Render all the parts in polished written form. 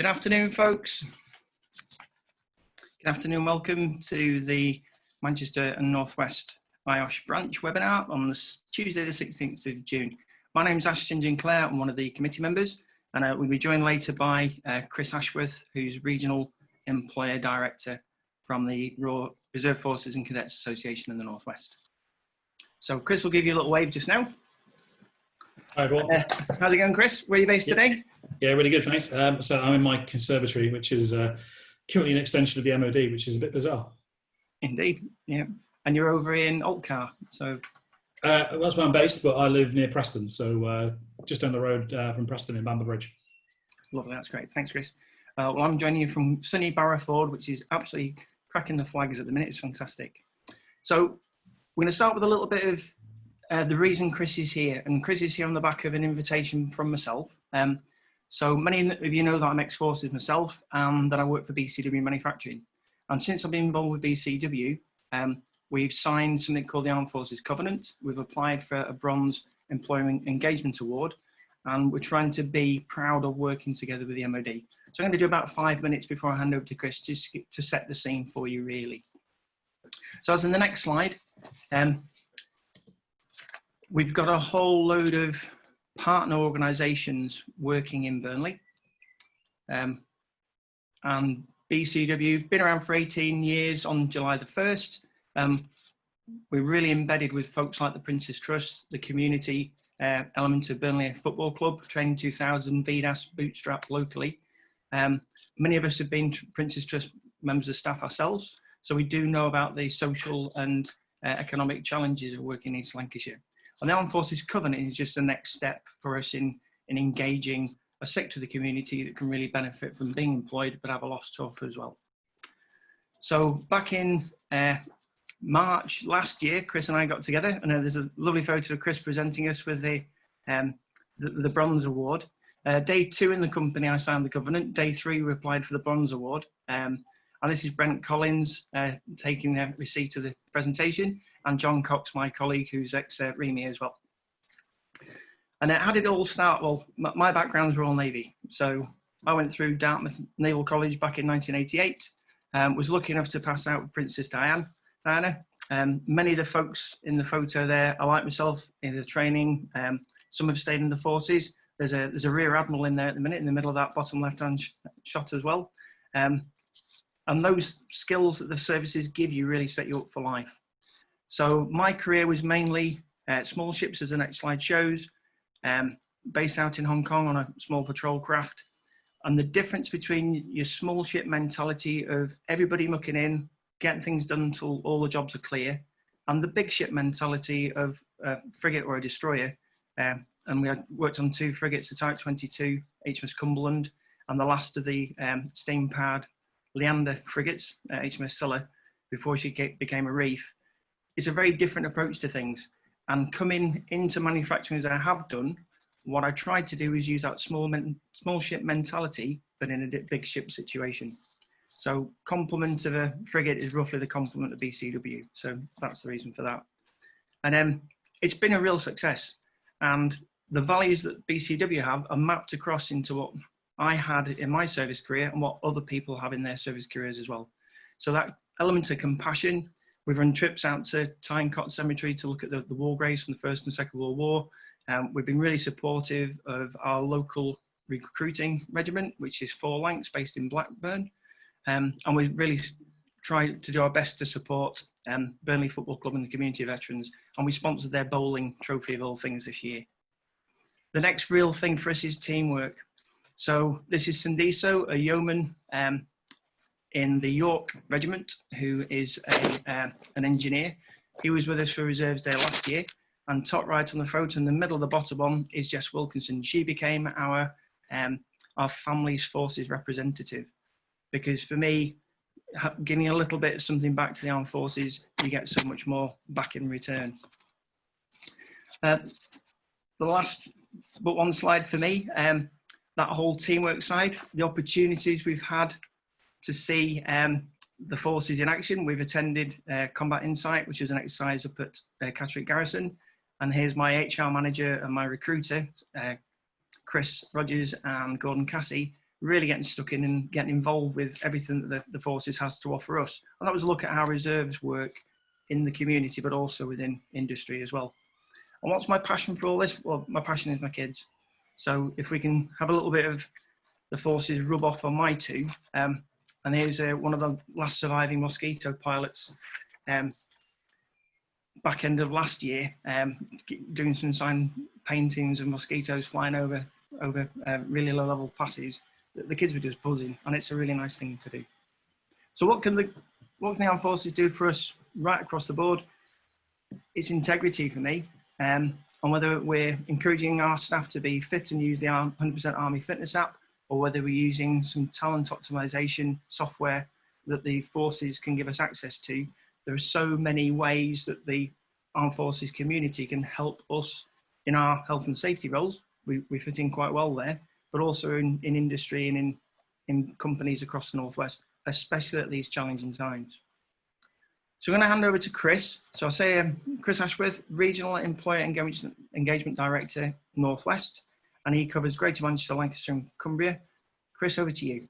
Good afternoon, folks. Good afternoon. Welcome to the Manchester and North West IOSH branch webinar on this Tuesday, the 16th of June. My name is Sqn Ldr. I'm one of the committee members, and we'll be joined later by Chris Ashworth, who's Regional Employer Director from the Royal Reserve Forces and Cadets Association in the North West. So Chris will give you a little wave just now. Hi everyone. How's it going, Chris? Where are you based today? Yeah, really good, thanks. So I'm in my conservatory, which is currently an extension of the MOD, which is a bit bizarre. Indeed, yeah. And you're over in Altcar, so. That's where I'm based, but I live near Preston, so just down the road from Preston in Bamber Bridge. Lovely, that's great. Thanks, Chris. Well, I'm joining you from sunny Barrowford, which is absolutely cracking the flags at the minute. It's fantastic. So we're going to start with a little bit of the reason Chris is here, and Chris is here on the back of an invitation from myself. So many of you know that I'm ex-forces myself, and that I work for BCW Manufacturing. And since I've been involved with BCW, we've signed something called the Armed Forces Covenant. We've applied for a Bronze Employment Engagement Award, and we're trying to be proud of working together with the MOD. So I'm going to do about 5 minutes before I hand over to Chris, just to set the scene for you, really. So as in the next slide, we've got a whole load of partner organisations working in Burnley. And BCW, been around for 18 years on July the 1st. We're really embedded with folks like the Prince's Trust, the community element of Burnley Football Club, Training 2000, VDAS, Bootstrap locally. Many of us have been Prince's Trust members of staff ourselves, so we do know about the social and economic challenges of working in East Lancashire. And the Armed Forces Covenant is just the next step for us in engaging a sector of the community that can really benefit from being employed but have a loss to offer as well. So back in March last year, Chris and I got together, and there's a lovely photo of Chris presenting us with the Bronze Award. Day 2 in the company, I signed the covenant. Day 3, we applied for the Bronze Award. And this is Brent Collins taking the receipt of the presentation, and John Cox, my colleague, who's ex-REME as well. And how did it all start? Well, my background is Royal Navy. So I went through Dartmouth Naval College back in 1988, was lucky enough to pass out with Princess Diana. Many of the folks in the photo there are like myself in the training. Some have stayed in the forces. There's a Rear Admiral in there at the minute, in the middle of that bottom left-hand shot as well. And those skills that the services give you really set you up for life. So my career was mainly small ships, as the next slide shows, based out in Hong Kong on a small patrol craft. And the difference between your small ship mentality of everybody mucking in, getting things done until all the jobs are clear, and the big ship mentality of a frigate or a destroyer. And we had worked on 2 frigates, the Type 22, HMS Cumberland, and the last of the steam-powered Leander frigates, HMS Scylla, before she became a reef. It's a very different approach to things. And coming into manufacturing as I have done, what I tried to do is use that small ship mentality, but in a big ship situation. So complement of a frigate is roughly the complement of BCW. So that's the reason for that. And it's been a real success. And the values that BCW have are mapped across into what I had in my service career and what other people have in their service careers as well. So that element of compassion, we've run trips out to Tyne-Cot Cemetery to look at the war graves from the First and Second World War. We've been really supportive of our local recruiting regiment, which is 4 Lancs based in Blackburn. And we really try to do our best to support Burnley Football Club and the community of veterans. And we sponsored their bowling trophy of all things this year. The next real thing for us is teamwork. So this is Sandiso, a yeoman in the York Regiment, who is an engineer. He was with us for Reserves Day last year. And top right on the photo in the middle of the bottom one is Jess Wilkinson. She became our family's forces representative. Because for me, giving a little bit of something back to the armed forces, you get so much more back in return. The last but one slide for me, that whole teamwork side, the opportunities we've had to see the forces in action. We've attended Combat Insight, which is an exercise up at Catterick Garrison. And here's my HR manager and my recruiter, Chris Rogers and Gordon Cassie, really getting stuck in and getting involved with everything that the forces has to offer us. And that was a look at how reserves work in the community, but also within industry as well. And what's my passion for all this? Well, my passion is my kids. So if we can have a little bit of the forces rub off on my two, and here's one of the last surviving mosquito pilots, back end of last year, doing some sign paintings of mosquitoes flying over really low level passes. The kids were just buzzing, and it's a really nice thing to do. So what can the armed forces do for us right across the board? It's integrity for me, and whether we're encouraging our staff to be fit and use the 100% Army Fitness app, or whether we're using some talent optimization software that the forces can give us access to. There are so many ways that the armed forces community can help us in our health and safety roles. We fit in quite well there, but also in industry and in companies across the Northwest, especially at these challenging times. So I'm going to hand over to Chris. So I'll say Chris Ashworth, Regional Employer Engagement Director, Northwest, and he covers Greater Manchester, Lancashire and Cumbria. Chris, over to you.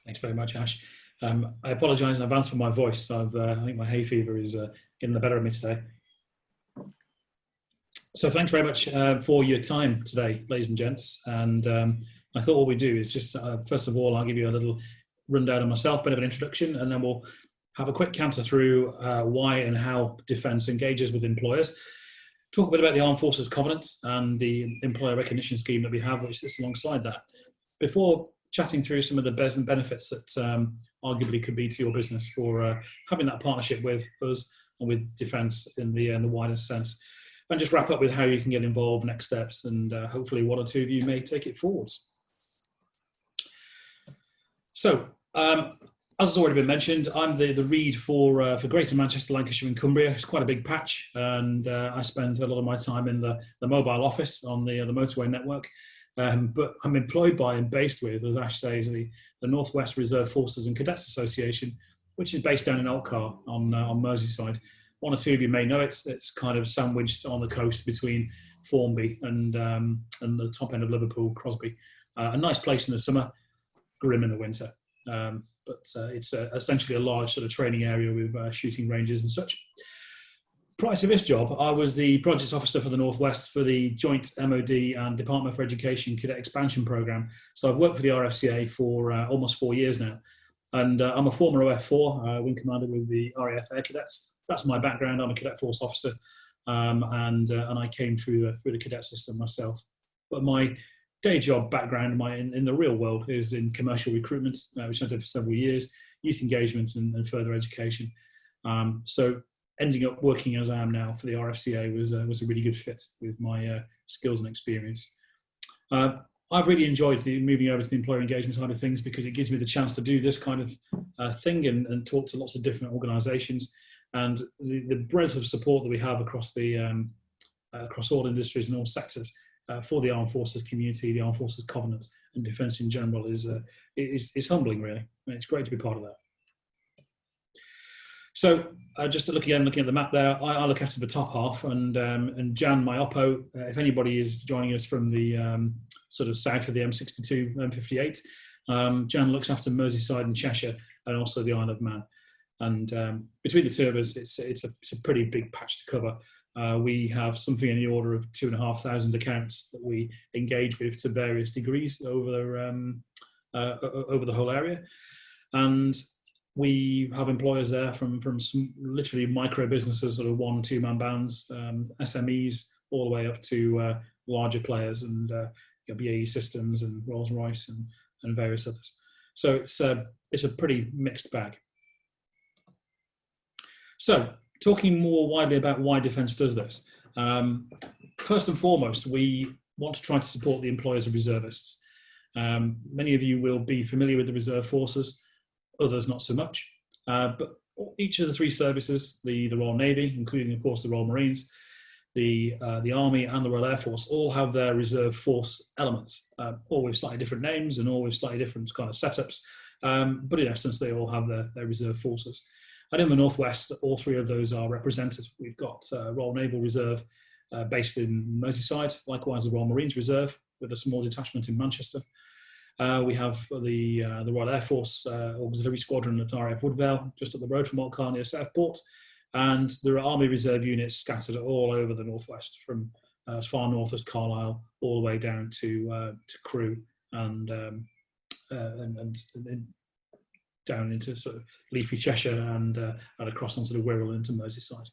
Thanks very much, Ash. I apologise in advance for my voice. I think my hay fever is getting the better of me today. So thanks very much for your time today, ladies and gents. And I thought what we do is just, first of all, I'll give you a little rundown of myself, bit of an introduction, and then we'll have a quick canter through why and how Defence engages with employers. Talk a bit about the Armed Forces Covenant and the employer recognition scheme that we have, which sits alongside that, before chatting through some of the benefits that arguably could be to your business for having that partnership with us and with Defence in the wider sense. And just wrap up with how you can get involved, next steps, and hopefully one or two of you may take it forwards. So, as has already been mentioned, I'm the read for Greater Manchester, Lancashire and Cumbria. It's quite a big patch, and I spend a lot of my time in the mobile office on the motorway network. But I'm employed by and based with, as Ash says, the Northwest Reserve Forces and Cadets Association, which is based down in Elcar on Merseyside. One or two of you may know it. It's kind of sandwiched on the coast between Formby and the top end of Liverpool, Crosby. A nice place in the summer, grim in the winter. But it's essentially a large sort of training area with shooting ranges and such. Prior to this job, I was the project officer for the Northwest for the joint MOD and Department for Education Cadet Expansion Programme. So I've worked for the RFCA for almost 4 years now. And I'm a former OF4, wing commander with the RAFVR cadets. That's my background. I'm a cadet force officer, and I came through the cadet system myself. But my day job background, in the real world, is in commercial recruitment, which I did for several years, youth engagement and further education. So ending up working as I am now for the RFCA was a really good fit with my skills and experience. I've really enjoyed moving over to the employer engagement side of things because it gives me the chance to do this kind of thing and talk to lots of different organisations, and the breadth of support that we have across across all industries and all sectors for the Armed Forces community, the Armed Forces Covenant and Defence in general is humbling, really, and it's great to be part of that. So just looking at the map there, I look after the top half, and Jan, my oppo, if anybody is joining us from the sort of south of the M62, M58, Jan looks after Merseyside and Cheshire, and also the Isle of Man. And between the two of us, it's a pretty big patch to cover. We have something in the order of 2,500 accounts that we engage with to various degrees over the whole area, and we have employers there from some literally micro businesses, sort of 1-2 man bands, SMEs, all the way up to larger players and BAE Systems and Rolls-Royce and various others. So it's a pretty mixed bag. So talking more widely about why Defence does this. First and foremost, we want to try to support the employers of reservists. Many of you will be familiar with the reserve forces, others not so much. But each of the three services, the Royal Navy, including of course the Royal Marines, the Army and the Royal Air Force, all have their reserve force elements, all with slightly different names and all with slightly different kind of setups. But in essence, they all have their reserve forces. And in the Northwest, all three of those are represented. We've got Royal Naval Reserve based in Merseyside, likewise the Royal Marines Reserve with a small detachment in Manchester. We have the Royal Air Force Auxiliary Squadron at RAF Woodvale, just up the road from Altcar near Southport. And there are Army Reserve units scattered all over the northwest, from as far north as Carlisle, all the way down to Crewe and down into sort of leafy Cheshire and across onto the Wirral into Merseyside.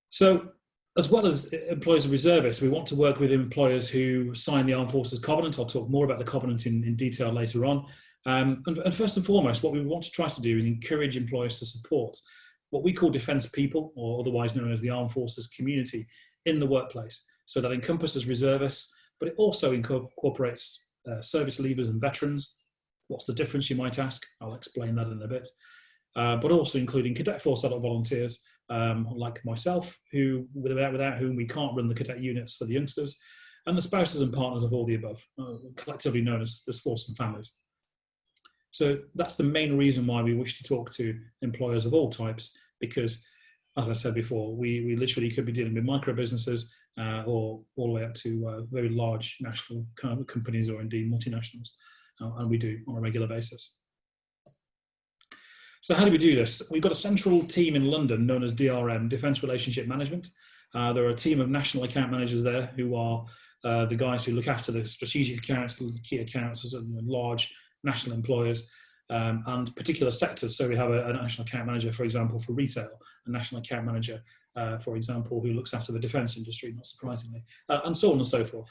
So, as well as employers and reservists, we want to work with employers who sign the Armed Forces Covenant. I'll talk more about the Covenant in detail later on. And first and foremost, what we want to try to do is encourage employers to support what we call defence people, or otherwise known as the Armed Forces community, in the workplace. So that encompasses reservists, but it also incorporates service leavers and veterans. What's the difference, you might ask? I'll explain that in a bit. But also including Cadet Force adult volunteers, like myself, who without whom we can't run the cadet units for the youngsters, and the spouses and partners of all the above, collectively known as force and families. So that's the main reason why we wish to talk to employers of all types, because, as I said before, we literally could be dealing with micro businesses or all the way up to very large national companies or indeed multinationals, and we do on a regular basis. So how do we do this? We've got a central team in London known as DRM, Defence Relationship Management. There are a team of national account managers there who are the guys who look after the strategic accounts, the key accounts as large national employers and particular sectors. So we have a national account manager, for example, for retail, a national account manager, for example, who looks after the defence industry, not surprisingly, and so on and so forth.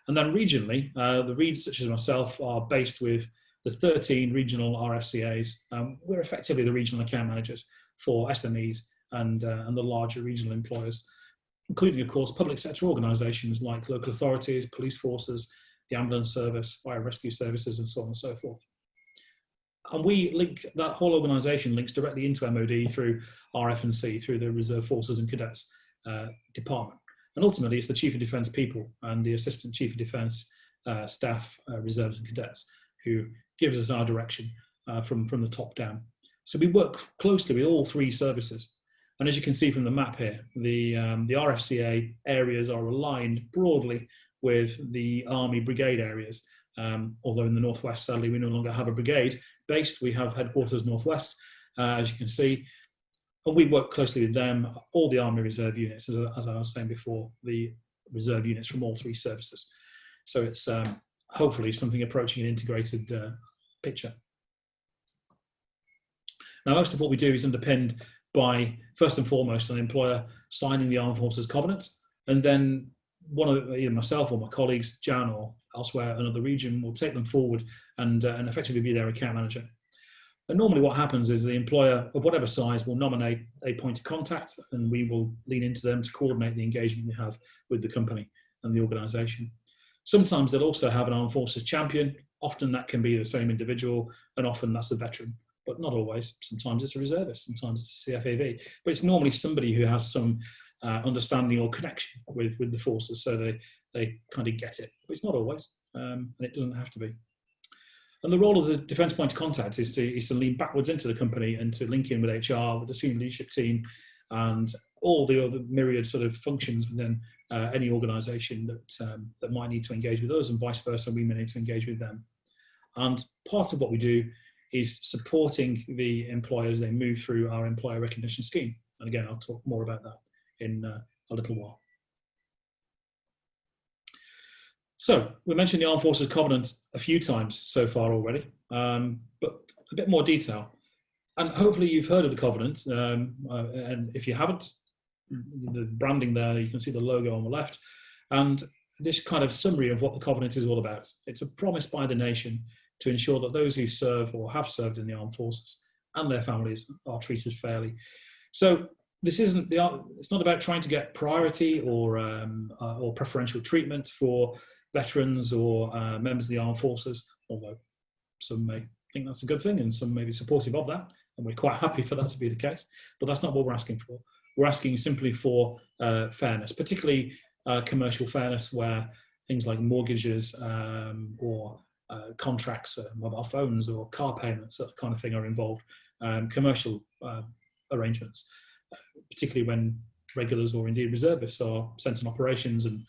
And then regionally, the reads such as myself are based with the 13 regional RFCAs. We're effectively the regional account managers for SMEs and the larger regional employers, including, of course, public sector organisations like local authorities, police forces, the ambulance service, fire rescue services, and so on and so forth. And we link, that whole organisation links directly into MOD through RF&C, through the Reserve Forces and Cadets department. And ultimately, it's the Chief of Defence people and the Assistant Chief of Defence staff, reserves and cadets, who gives us our direction from the top down. So we work closely with all three services. And as you can see from the map here, the RFCA areas are aligned broadly with the Army brigade areas. Although in the Northwest, sadly, we no longer have a brigade based. We have headquarters Northwest, as you can see. And we work closely with them, all the Army Reserve units, as I was saying before, the reserve units from all three services. So it's hopefully something approaching an integrated picture. Now, most of what we do is underpinned by, first and foremost, an employer signing the Armed Forces Covenant, and then either myself or my colleagues, Jan or elsewhere, another region, will take them forward and effectively be their account manager. And normally what happens is the employer of whatever size will nominate a point of contact, and we will lean into them to coordinate the engagement we have with the company and the organisation. Sometimes they'll also have an Armed Forces champion. Often that can be the same individual, and often that's a veteran, but not always. Sometimes it's a reservist, sometimes it's a CFAV, but it's normally somebody who has some understanding or connection with the forces, so they kind of get it. But it's not always, and it doesn't have to be. And the role of the defence point of contact is to lean backwards into the company and to link in with HR, with the senior leadership team, and all the other myriad sort of functions within any organisation that might need to engage with us, and vice versa, we may need to engage with them. And part of what we do is supporting the employers as they move through our employer recognition scheme. And again, I'll talk more about that in a little while. So we mentioned the Armed Forces Covenant a few times so far already, but a bit more detail. And hopefully you've heard of the Covenant, and if you haven't, the branding there, you can see the logo on the left, and this kind of summary of what the Covenant is all about. It's a promise by the nation to ensure that those who serve or have served in the armed forces and their families are treated fairly. So this isn't it's not about trying to get priority or preferential treatment for veterans or members of the armed forces, although some may think that's a good thing and some may be supportive of that, and we're quite happy for that to be the case, but that's not what we're asking for. We're asking simply for fairness, particularly commercial fairness, where things like mortgages or contracts, mobile phones or car payments, that kind of thing are involved, commercial arrangements, particularly when regulars or indeed reservists are sent on operations and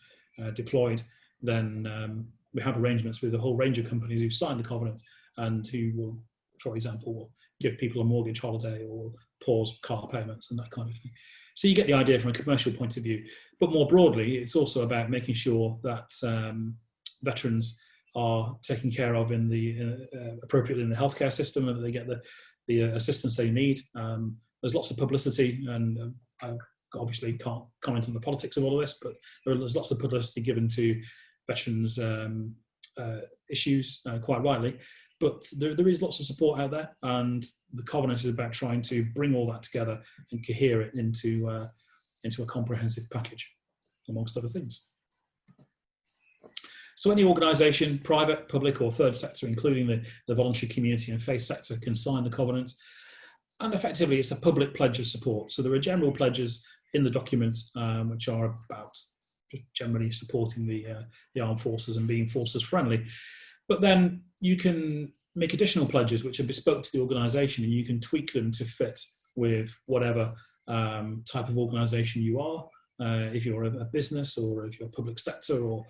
deployed, then we have arrangements with a whole range of companies who sign the covenant and who will, for example, will give people a mortgage holiday or pause car payments and that kind of thing. So you get the idea from a commercial point of view. But more broadly, it's also about making sure that veterans are taken care of in the appropriately in the healthcare system, and that they get the assistance they need. There's lots of publicity, and I obviously can't comment on the politics of all of this, but there's lots of publicity given to veterans' issues, quite rightly. But there is lots of support out there, and the covenant is about trying to bring all that together and cohere it into a comprehensive package, amongst other things. So any organisation, private, public or third sector, including the voluntary community and faith sector, can sign the covenant. And effectively, it's a public pledge of support. So there are general pledges in the document, which are about just generally supporting the armed forces and being forces friendly. But then you can make additional pledges which are bespoke to the organisation, and you can tweak them to fit with whatever type of organisation you are. If you're a business, or if you're public sector, or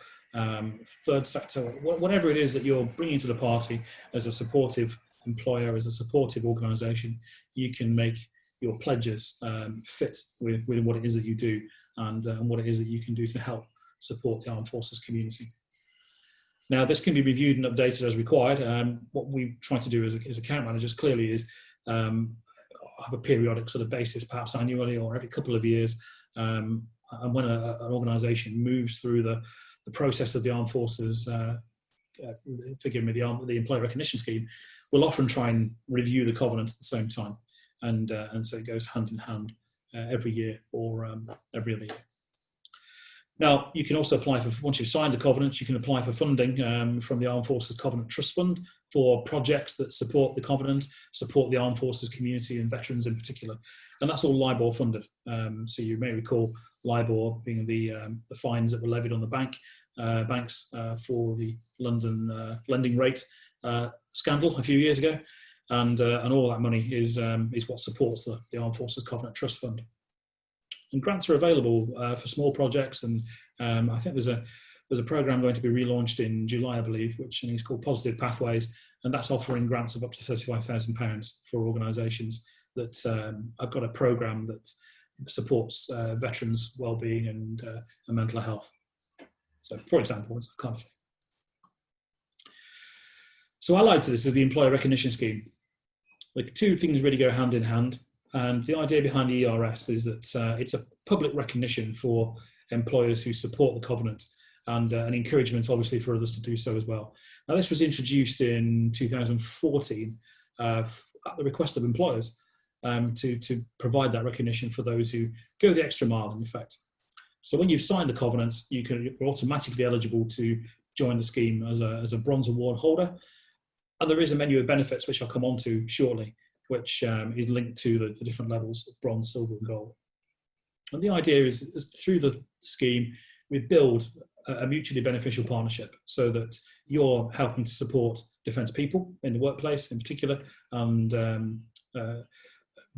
third sector, whatever it is that you're bringing to the party as a supportive employer, as a supportive organisation, you can make your pledges fit with what it is that you do, and what it is that you can do to help support the armed forces community. Now, this can be reviewed and updated as required. What we try to do as account managers clearly is have a periodic sort of basis, perhaps annually or every couple of years. And when an organisation moves through the process of the armed forces, forgive me, the employee recognition scheme, we'll often try and review the covenant at the same time. And so it goes hand in hand every year or every other year. Now, you can also apply for, once you've signed the covenant, you can apply for funding from the Armed Forces Covenant Trust Fund for projects that support the covenant, support the armed forces community and veterans in particular. And that's all LIBOR funded. So you may recall LIBOR being the fines that were levied on the banks for the London lending rate scandal a few years ago. And all that money is what supports the Armed Forces Covenant Trust Fund. And grants are available for small projects, and I think there's a program going to be relaunched in July, I believe, which is called Positive Pathways, and that's offering grants of up to £35,000 for organisations that have got a program that supports veterans' well-being and mental health. So, for example, it's that kind of thing. So allied to this is the employer recognition scheme. The two things really go hand in hand. And the idea behind the ERS is that it's a public recognition for employers who support the covenant, and an encouragement, obviously, for others to do so as well. Now, this was introduced in 2014 at the request of employers to provide that recognition for those who go the extra mile, in effect. So when you've signed the covenant, you're automatically eligible to join the scheme as a bronze award holder. And there is a menu of benefits, which I'll come on to shortly, which is linked to the different levels of bronze, silver and gold. And the idea is through the scheme, we build a mutually beneficial partnership so that you're helping to support defence people in the workplace in particular, and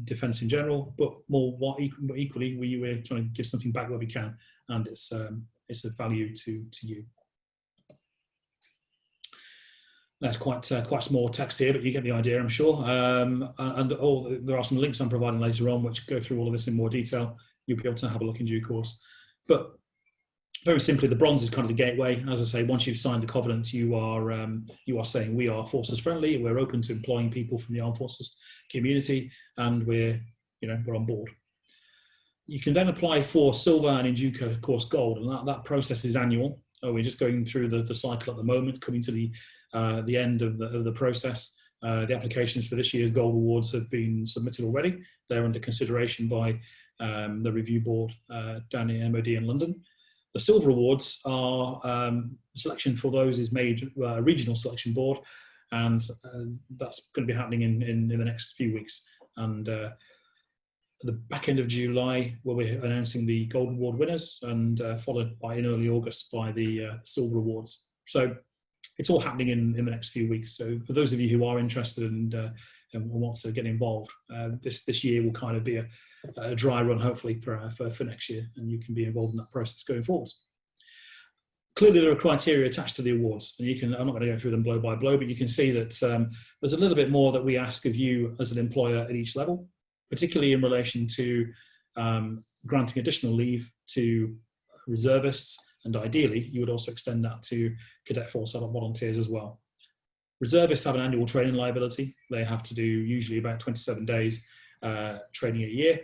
defence in general, but more equally, we're trying to give something back where we can, and it's a value to you. That's quite small text here, but you get the idea, I'm sure. There are some links I'm providing later on which go through all of this in more detail. You'll be able to have a look in due course. But very simply, the bronze is kind of the gateway. As I say, once you've signed the covenant, you are saying we are forces friendly. We're open to employing people from the armed forces community, and we're on board. You can then apply for silver and in due course gold, and that process is annual. We're just going through the cycle at the moment, coming to the end of the process. The applications for this year's gold awards have been submitted already. They're under consideration by the review board down in MOD in London. The silver awards are selection for those is made a regional selection board, and that's going to be happening in the next few weeks. And at the back end of July, we'll be announcing the gold award winners, and followed by in early August by the silver awards. So it's all happening in the next few weeks. So for those of you who are interested and want to get involved, this year will kind of be a dry run, hopefully, for next year, and you can be involved in that process going forward. clearly there are criteria attached to the awards, and I'm not going to go through them blow by blow, but you can see that there's a little bit more that we ask of you as an employer at each level, particularly in relation to granting additional leave to reservists, and ideally you would also extend that to cadet force volunteers as well. Reservists have an annual training liability. They have to do usually about 27 days training a year.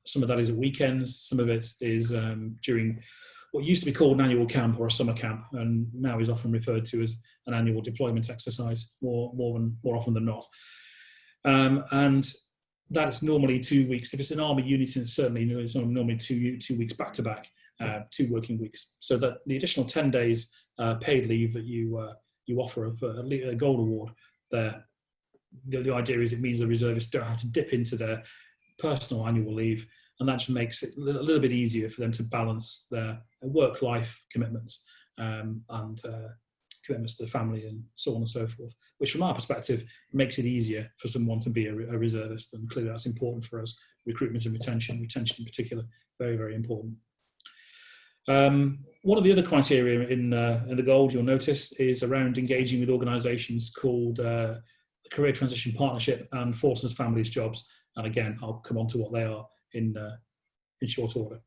Some of that is at weekends, some of it is during what used to be called an annual camp or a summer camp, and now is often referred to as an annual deployment exercise, more often than not. And that's normally 2 weeks. If it's an army unit, it's normally two weeks back to back, 2 working weeks. So that the additional 10 days paid leave that you offer for a gold award there, the idea is it means the reservists don't have to dip into their personal annual leave, and that just makes it a little bit easier for them to balance their work-life commitments and commitments to the family and so on and so forth, which from our perspective makes it easier for someone to be a reservist, and clearly that's important for us. Recruitment and retention in particular, very, very important. One of the other criteria in the gold you'll notice is around engaging with organisations called the Career Transition Partnership and Forces, Families, Jobs, and again I'll come on to what they are in short order.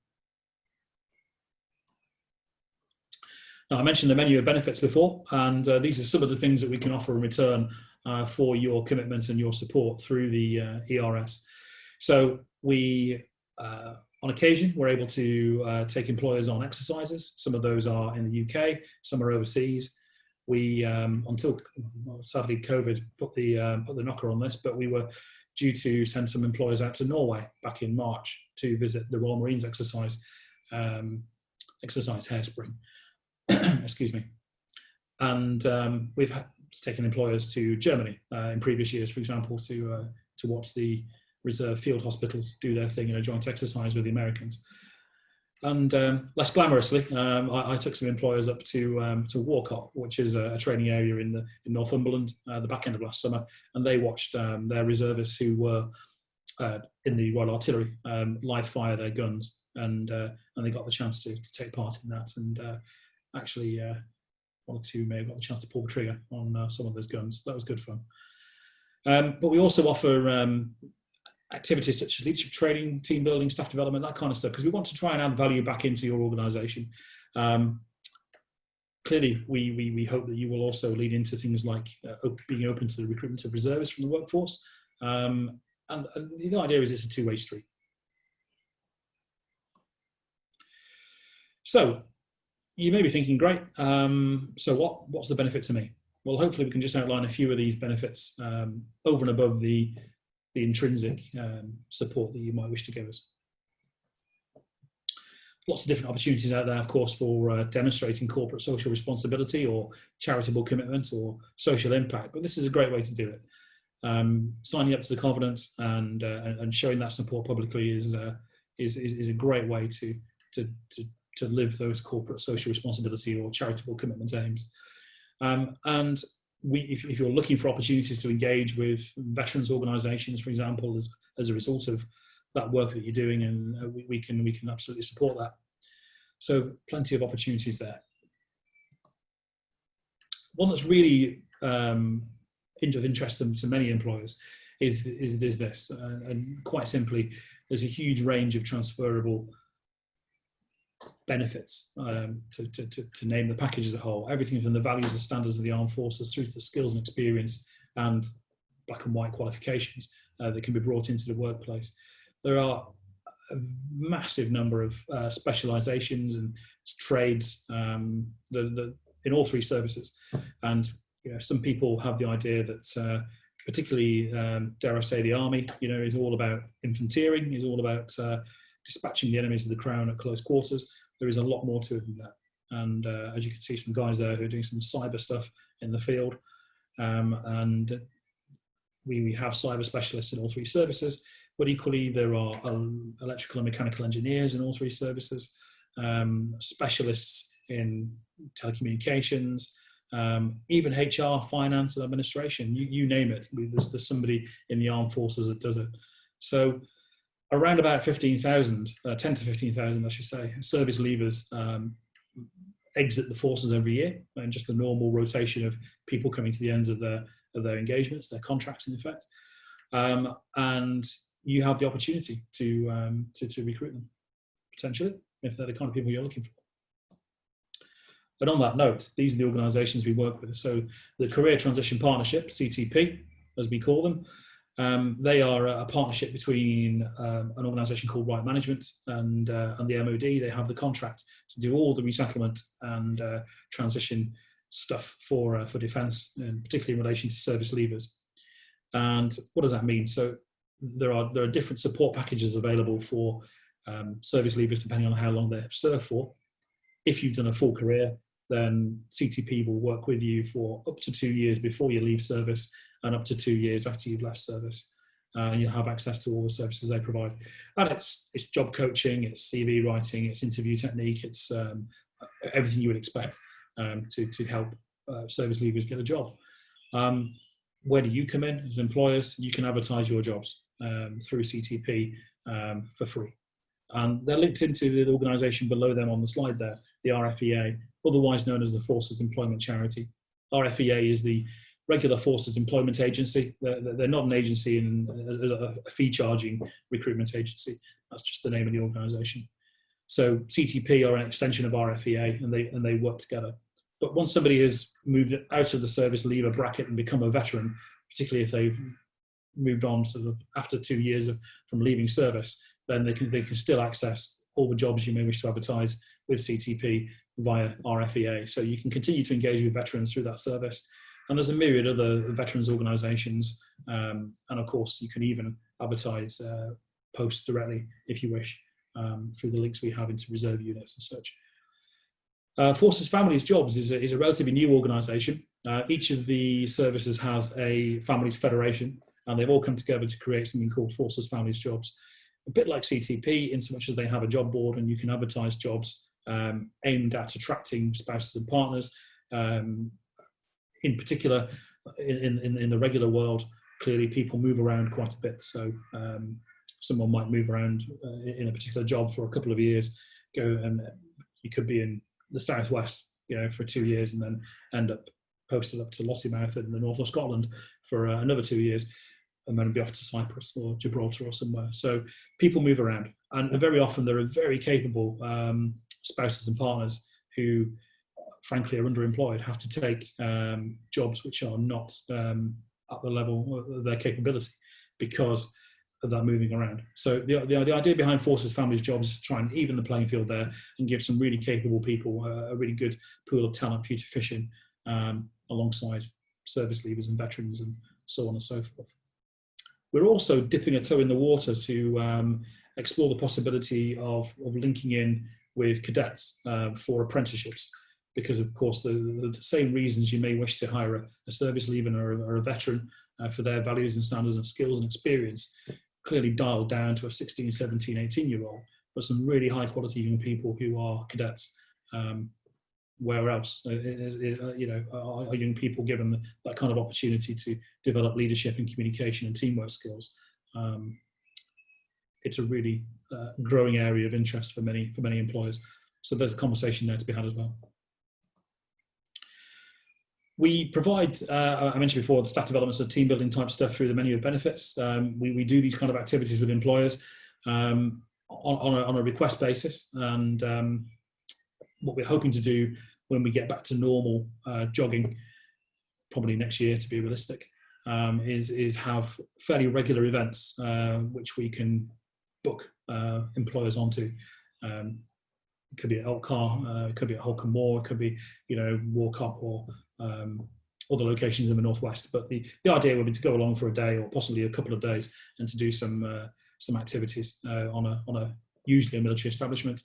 Now, I mentioned the menu of benefits before, and these are some of the things that we can offer in return for your commitment and your support through the ERS. So we, on occasion, we're able to take employers on exercises. Some of those are in the UK, some are overseas. We, until sadly COVID put the knocker on this, but we were due to send some employers out to Norway back in March to visit the Royal Marines exercise Hairspring. Excuse me. And we've taken employers to Germany in previous years, for example, to watch the reserve field hospitals do their thing in a joint exercise with the Americans. And less glamorously, I took some employers up to Warcop, which is a training area in Northumberland, the back end of last summer, and they watched their reservists who were in the Royal Artillery live fire their guns, and they got the chance to take part in that, and actually one or two may have got the chance to pull the trigger on some of those guns. That was good fun. But we also offer activities such as leadership training, team building, staff development, that kind of stuff, because we want to try and add value back into your organisation. Clearly, we hope that you will also lead into things like being open to the recruitment of reservists from the workforce. And the idea is it's a two-way street. So you may be thinking, great, so what's the benefit to me? Well, hopefully we can just outline a few of these benefits over and above the intrinsic support that you might wish to give us. Lots of different opportunities out there, of course, for demonstrating corporate social responsibility or charitable commitment or social impact, but this is a great way to do it. Signing up to the covenant and showing that support publicly is a great way to live those corporate social responsibility or charitable commitment aims. And if you're looking for opportunities to engage with veterans organisations, for example, as a result of that work that you're doing, and we can absolutely support that. So plenty of opportunities there. One that's really of interest to many employers is this, and quite simply, there's a huge range of transferable benefits to name the package as a whole. Everything from the values and standards of the armed forces through to the skills and experience and black and white qualifications that can be brought into the workplace. There are a massive number of specializations and trades in all three services, and some people have the idea that particularly dare I say the army is all about infanteering, is all about dispatching the enemies of the crown at close quarters. There is a lot more to it than that, and as you can see, some guys there who are doing some cyber stuff in the field, and we have cyber specialists in all three services, but equally there are electrical and mechanical engineers in all three services, specialists in telecommunications, even HR, finance and administration, you name it. There's somebody in the armed forces that does it. So around about 15,000, 10 to 15,000, I should say, service leavers exit the forces every year, and just the normal rotation of people coming to the ends of their engagements, their contracts in effect. And you have the opportunity to recruit them, potentially, if they're the kind of people you're looking for. And on that note, these are the organisations we work with. So the Career Transition Partnership, CTP, as we call them, they are a partnership between an organisation called Right Management and the MOD. They have the contract to do all the resettlement and transition stuff for defence, and particularly in relation to service leavers. And what does that mean? So there are different support packages available for service leavers depending on how long they have served for. If you've done a full career, then CTP will work with you for up to 2 years before you leave service and up to 2 years after you've left service. And you'll have access to all the services they provide. And it's job coaching, it's CV writing, it's interview technique, it's everything you would expect to help service leavers get a job. Where do you come in as employers? You can advertise your jobs through CTP for free. And they're linked into the organisation below them on the slide there, the RFCA, otherwise known as the Forces Employment Charity. RFCA is the regular Forces Employment Agency. They're not an agency and a fee-charging recruitment agency. That's just the name of the organisation. So CTP are an extension of RFCA, and they work together. But once somebody has moved out of the service leaver bracket and become a veteran, particularly if they've moved on sort of after 2 years from leaving service, then they can still access all the jobs you may wish to advertise with CTP via RFCA. So you can continue to engage with veterans through that service. And there's a myriad of other veterans organisations. And of course, you can even advertise posts directly if you wish through the links we have into reserve units and such. Forces Families Jobs is a relatively new organisation. Each of the services has a families federation, and they've all come together to create something called Forces Families Jobs. A bit like CTP, in so much as they have a job board and you can advertise jobs aimed at attracting spouses and partners. In particular, in the regular world, clearly people move around quite a bit. So someone might move around in a particular job for a couple of years, and you could be in the southwest, for 2 years, and then end up posted up to Lossiemouth in the north of Scotland for another 2 years, and then be off to Cyprus or Gibraltar or somewhere. So people move around, and very often there are very capable spouses and partners who, frankly, are underemployed, have to take jobs which are not at the level of their capability because of that moving around. So the idea behind Forces Families Jobs is to try and even the playing field there and give some really capable people a really good pool of talent for you to fish in alongside service leavers and veterans and so on and so forth. We're also dipping a toe in the water to explore the possibility of linking in with cadets for apprenticeships, because of course the same reasons you may wish to hire a service leaver or a veteran for their values and standards and skills and experience clearly dialed down to a 16, 17, 18-year-old, but some really high quality young people who are cadets. Where else are young people given that kind of opportunity to develop leadership and communication and teamwork skills? It's a really growing area of interest for many employers. So there's a conversation there to be had as well. We provide, I mentioned before, the staff development, so team building type stuff through the menu of benefits. We do these kind of activities with employers on a request basis, and what we're hoping to do when we get back to normal jogging, probably next year to be realistic, is have fairly regular events which we can book employers onto. It could be at Elkar, it could be at Holcombe Moor, it could be Walcott or other locations in the northwest. But the idea would be to go along for a day or possibly a couple of days and to do some activities on a usually a military establishment.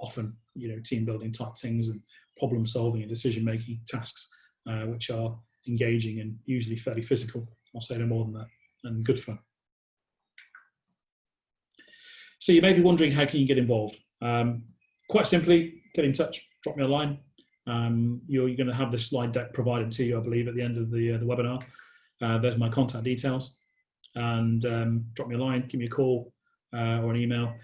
Often, team building type things and problem solving and decision making tasks, which are engaging and usually fairly physical. I'll say no more than that, and good fun. So you may be wondering, how can you get involved? Quite simply, get in touch, drop me a line. You're going to have this slide deck provided to you, I believe, at the end of the webinar. There's my contact details, and drop me a line, give me a call or an email.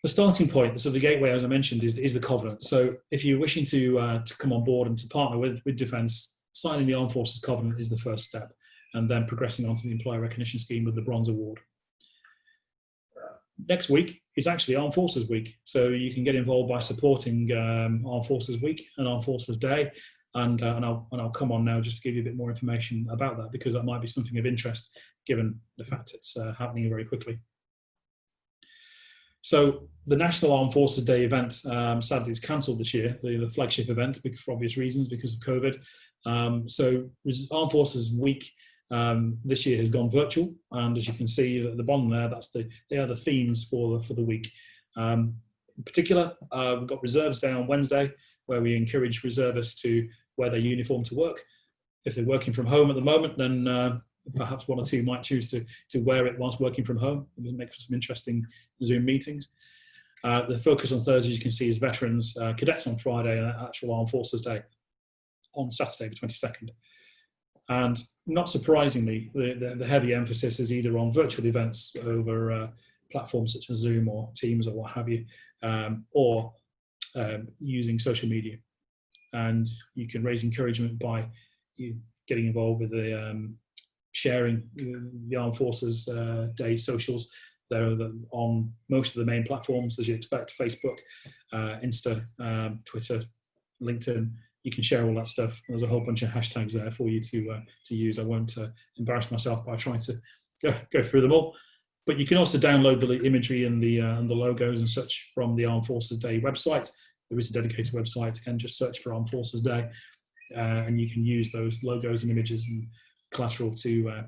The starting point, so the gateway, as I mentioned, is the covenant. So if you're wishing to come on board and to partner with Defence, signing the Armed Forces Covenant is the first step, and then progressing on to the Employer Recognition Scheme with the Bronze Award. Next week is actually Armed Forces Week, so you can get involved by supporting Armed Forces Week and Armed Forces Day, and I'll come on now just to give you a bit more information about that, because that might be something of interest given the fact it's happening very quickly. So the National Armed Forces Day event sadly is cancelled this year, the flagship event, for obvious reasons because of COVID. So Armed Forces Week this year has gone virtual, and as you can see at the bottom there, they are the themes for the week. In particular, we've got Reserves Day on Wednesday, where we encourage reservists to wear their uniform to work. If they're working from home at the moment, then perhaps one or two might choose to wear it whilst working from home. It will make for some interesting Zoom meetings. The focus on Thursday, as you can see, is Veterans, Cadets on Friday, and actual Armed Forces Day on Saturday the 22nd. And not surprisingly, the heavy emphasis is either on virtual events over platforms such as Zoom or Teams or what have you, or using social media. And you can raise encouragement by getting involved with the sharing the Armed Forces Day socials. They're on most of the main platforms, as you expect: Facebook, Insta, Twitter, LinkedIn. You can share all that stuff. There's a whole bunch of hashtags there for you to use. I won't embarrass myself by trying to go through them all. But you can also download the imagery and the logos and such from the Armed Forces Day website. There is a dedicated website. You can just search for Armed Forces Day, and you can use those logos and images and collateral to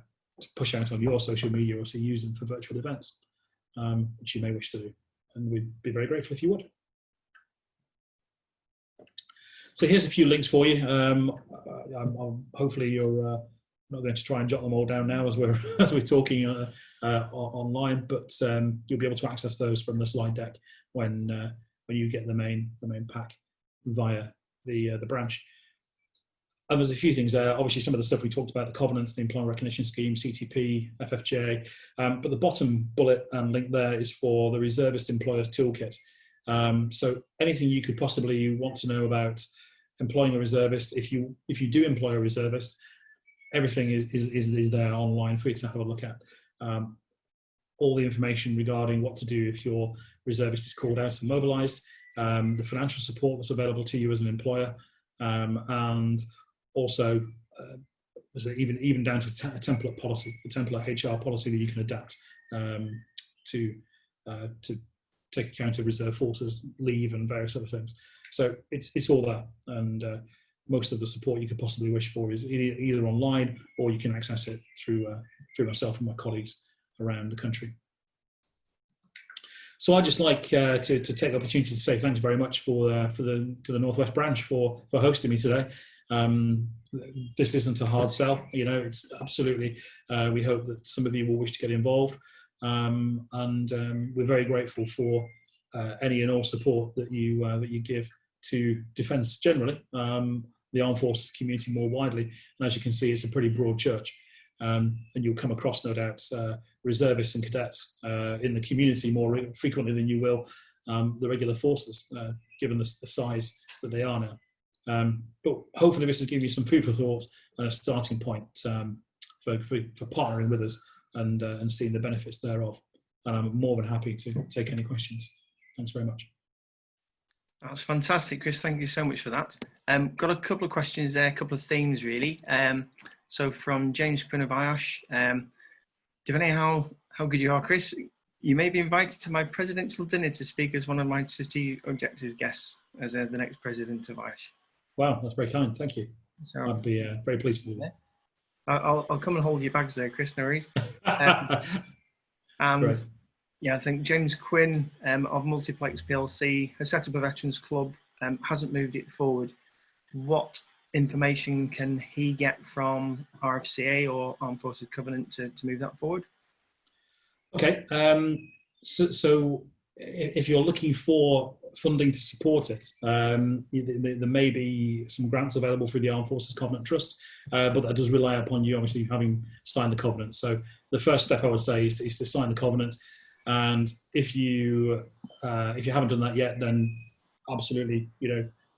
push out on your social media, or to use them for virtual events, which you may wish to do. And we'd be very grateful if you would. So here's a few links for you. Hopefully you're not going to try and jot them all down now as we're talking online, but you'll be able to access those from the slide deck when you get the main pack via the branch. And there's a few things there. Obviously, some of the stuff we talked about: the Covenant, the Employer Recognition Scheme, CTP, FFJ. But the bottom bullet and link there is for the Reservist Employers Toolkit. So anything you could possibly want to know about employing a reservist, if you do employ a reservist, everything is there online for you to have a look at. All the information regarding what to do if your reservist is called out and mobilised, the financial support that's available to you as an employer, and also even down to a template policy, a template HR policy that you can adapt to take account of reserve forces, leave, and various other things. So it's all there, and most of the support you could possibly wish for is either online, or you can access it through myself and my colleagues around the country. So I'd just like to take the opportunity to say thanks very much to the Northwest branch for hosting me today. This isn't a hard sell, it's absolutely, we hope that some of you will wish to get involved, and we're very grateful for any and all support that you give to Defence generally, the Armed Forces community more widely. And as you can see, it's a pretty broad church, and you'll come across, no doubt, reservists and cadets in the community more frequently than you will the regular forces, given the size that they are now. But hopefully this has given you some food for thought and a starting point for partnering with us and seeing the benefits thereof. And I'm more than happy to take any questions. Thanks very much. That's fantastic, Chris. Thank you so much for that. Got a couple of questions there, a couple of themes really. So from James Sqn of IOSH, depending on how good you are, Chris, you may be invited to my presidential dinner to speak as one of my strategic objective guests as the next president of IOSH. Wow, that's very kind. Thank you. So I'd be very pleased to do that. I'll come and hold your bags there, Chris. No worries. And Great. yeah, I think James Quinn of Multiplex PLC has set up a Veterans Club, hasn't moved it forward. What information can he get from RFCA or Armed Forces Covenant to move that forward? Okay. So if you're looking for funding to support it, there may be some grants available through the Armed Forces Covenant Trust, but that does rely upon you obviously having signed the covenant. So the first step I would say is to sign the covenant. And if you haven't done that yet, then absolutely,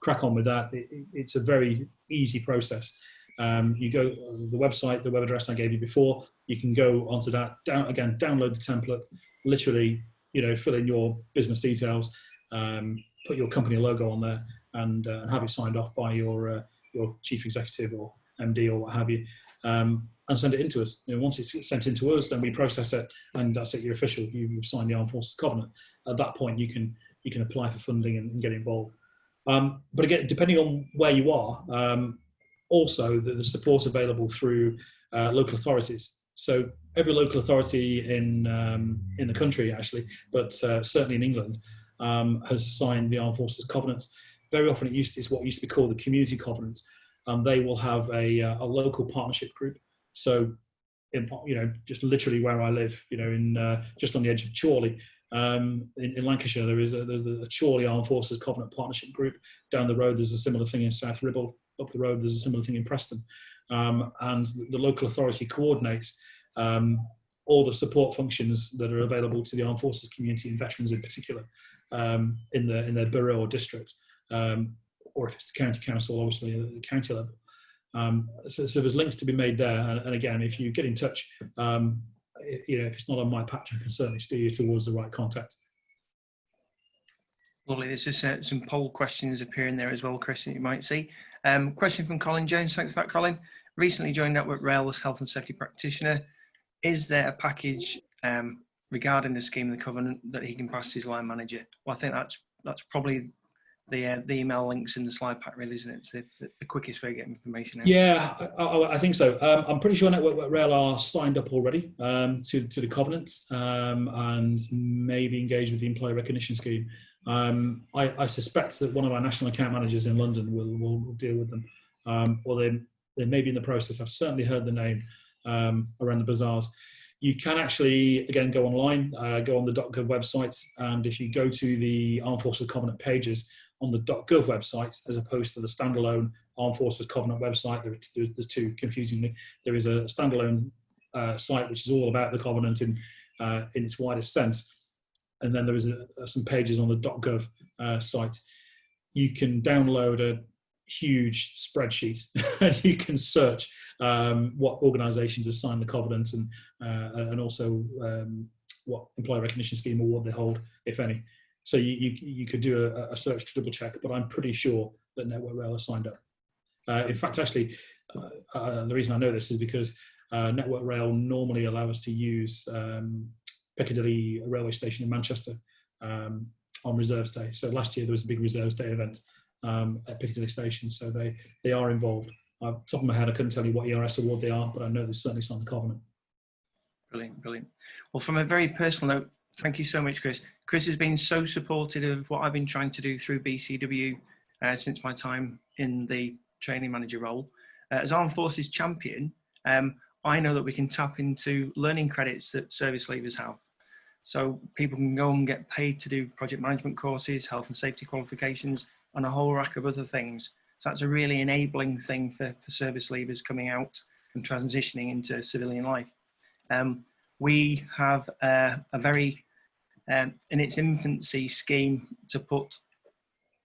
crack on with that. It's a very easy process. You go the website, the web address I gave you before. You can go onto that. Download the template. Literally, fill in your business details, put your company logo on there, and have it signed off by your chief executive or MD or what have you, and send it in to us. Once it's sent in to us, then we process it, and that's it. You're official. You've signed the Armed Forces Covenant. At that point, you can apply for funding and get involved. But again, depending on where you are, also the support available through local authorities. So every local authority in the country, actually, but certainly in England, has signed the Armed Forces Covenant. Very often it's what used to be called the Community Covenant. They will have a local partnership group. So, just literally where I live, just on the edge of Chorley, in Lancashire, there's a Chorley Armed Forces Covenant Partnership Group. Down the road, there's a similar thing in South Ribble. Up the road, there's a similar thing in Preston. And the local authority coordinates all the support functions that are available to the armed forces community and veterans in particular in their borough or district, or if it's the county council, obviously at the county level. So there's links to be made there. And again, if you get in touch, if it's not on my patch, I can certainly steer you towards the right contact. Lovely. There's just some poll questions appearing there as well, Chris, that you might see. Question from Colin Jones. Thanks for that, Colin. Recently joined Network Rail as health and safety practitioner. Is there a package regarding the scheme of the covenant that he can pass to his line manager? Well, I think that's probably the email links in the slide pack, really, isn't it? It's the quickest way of getting information out. Yeah, I think so. I'm pretty sure Network Rail are signed up already to the covenant and maybe engaged with the employee recognition scheme. I suspect that one of our national account managers in London will deal with them, or they may be in the process. I've certainly heard the name around the bazaars. You can actually, again, go online, go on the .gov website, and if you go to the Armed Forces Covenant pages on the .gov website, as opposed to the standalone Armed Forces Covenant website, there's two, confusingly. There is a standalone site which is all about the Covenant in its widest sense. And then there is some pages on the .gov site. You can download a huge spreadsheet and you can search what organisations have signed the covenant and also what employee recognition scheme award they hold, if any. So you could do a search to double check, but I'm pretty sure that Network Rail has signed up. In fact, actually, the reason I know this is because Network Rail normally allow us to use Piccadilly railway station in Manchester on Reserves Day. So last year there was a big Reserves Day event at Piccadilly Station, so they are involved. Off the top of my head, I couldn't tell you what ERS award they are, but I know they've certainly signed the covenant. Brilliant, brilliant. Well, from a very personal note, thank you so much, Chris. Chris has been so supportive of what I've been trying to do through BCW since my time in the training manager role. As Armed Forces champion, I know that we can tap into learning credits that service leavers have. So people can go and get paid to do project management courses, health and safety qualifications, and a whole rack of other things. So that's a really enabling thing for service leavers coming out and transitioning into civilian life. We have a very, in its infancy, scheme to put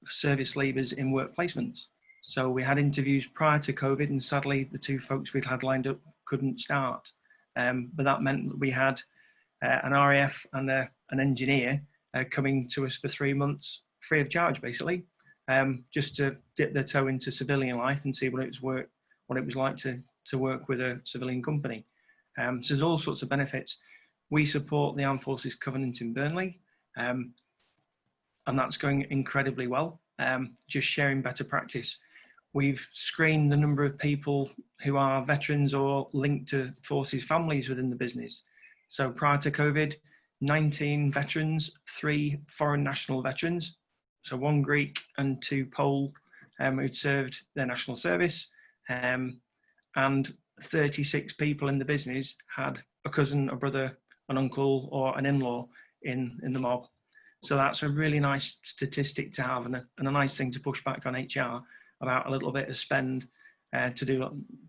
service leavers in work placements. So we had interviews prior to COVID, and sadly the two folks we'd had lined up couldn't start. But that meant that we had an RAF and an engineer coming to us for 3 months free of charge, basically, just to dip their toe into civilian life and see what it was like to work with a civilian company. So there's all sorts of benefits. We support the Armed Forces Covenant in Burnley, and that's going incredibly well. Just sharing better practice. We've screened the number of people who are veterans or linked to forces families within the business. So prior to COVID, 19 veterans, 3 foreign national veterans, so 1 Greek and 2 Pole who'd served their national service, and 36 people in the business had a cousin, a brother, an uncle or an in-law in the mob. So that's a really nice statistic to have and a nice thing to push back on HR about a little bit of spend to do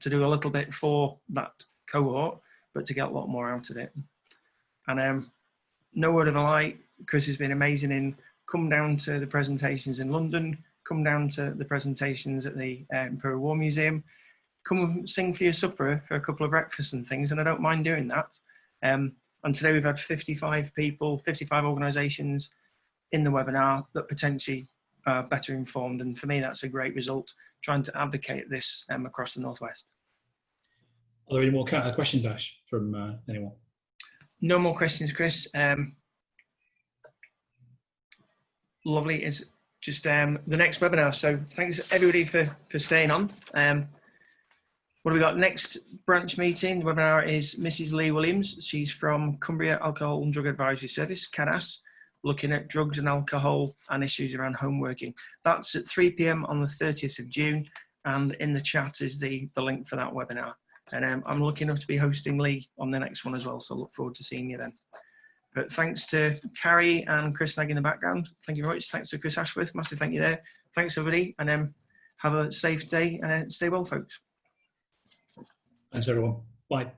a little bit for that cohort, but to get a lot more out of it. And no word of a lie, Chris has been amazing in come down to the presentations in London, come down to the presentations at the Imperial War Museum, come and sing for your supper for a couple of breakfasts and things, and I don't mind doing that. And today we've had 55 people, 55 organisations in the webinar that potentially are better informed, and for me that's a great result, trying to advocate this across the Northwest. Are there any more questions, Ash, from anyone? No more questions, Chris. Lovely. It's just the next webinar. So thanks everybody for staying on. What have we got next? Branch meeting. The webinar is Mrs. Lee Williams. She's from Cumbria Alcohol and Drug Advisory Service, CADAS, looking at drugs and alcohol and issues around home working. That's at 3 p.m. on the 30th of June. And in the chat is the link for that webinar. And I'm lucky enough to be hosting Lee on the next one as well. So look forward to seeing you then. But thanks to Carrie and Chris Nagg in the background. Thank you very much. Thanks to Chris Ashworth. Massive thank you there. Thanks everybody. And have a safe day and stay well, folks. Thanks everyone. Bye.